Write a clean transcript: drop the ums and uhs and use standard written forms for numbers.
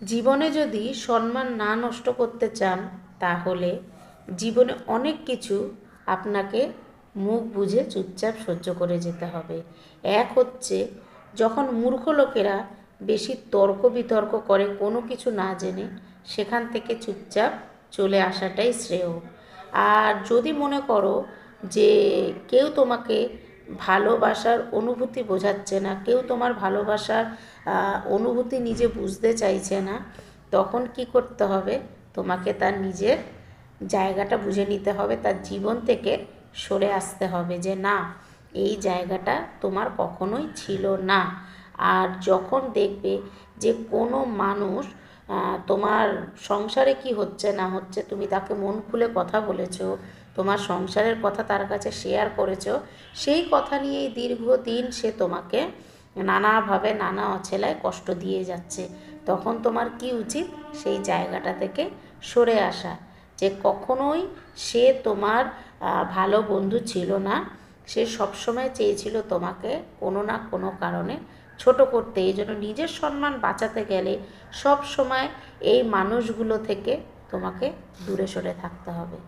জীবনে যদি সম্মান না নষ্ট করতে চান, তাহলে জীবনে অনেক কিছু আপনাকে মুখ বুজে চুপচাপ সহ্য করে যেতে হবে। এক হচ্ছে, যখন মূর্খ লোকেরা বেশি তর্ক বিতর্ক করে কোনো কিছু না জেনে, সেখান থেকে চুপচাপ চলে আসাটাই শ্রেয়। আর যদি মনে করো যে কেউ তোমাকে ভালোবাসার অনুভূতি বোঝাচ্ছে না, কেউ তোমার ভালোবাসার অনুভূতি নিজে বুঝতে চাইছে না, তখন কি করতে হবে? তোমাকে তার নিজের জায়গাটা বুঝে নিতে হবে, তার জীবন থেকে সরে আসতে হবে যে না, এই জায়গাটা তোমার কখনোই ছিল না। আর যখন দেখবে যে কোনো মানুষ তোমার সংসারে কি হচ্ছে না হচ্ছে, তুমি তাকে মন খুলে কথা বলেছো, তোমার সংসারের কথা তার কাছে শেয়ার করেছো, সেই কথা নিয়েই দীর্ঘদিন সে তোমাকে নানাভাবে নানা অছেলায় কষ্ট দিয়ে যাচ্ছে, তখন তোমার কি উচিত? সেই জায়গাটা থেকে সরে আসা। যে কখনোই সে তোমার ভালো বন্ধু ছিল না, সে সবসময় চেয়েছিল তোমাকে কোনো না কোনো কারণে ছোট করতে। এই জন্য নিজের সম্মান বাঁচাতে গেলে সব সময় এই মানুষগুলো থেকে তোমাকে দূরে সরে থাকতে হবে।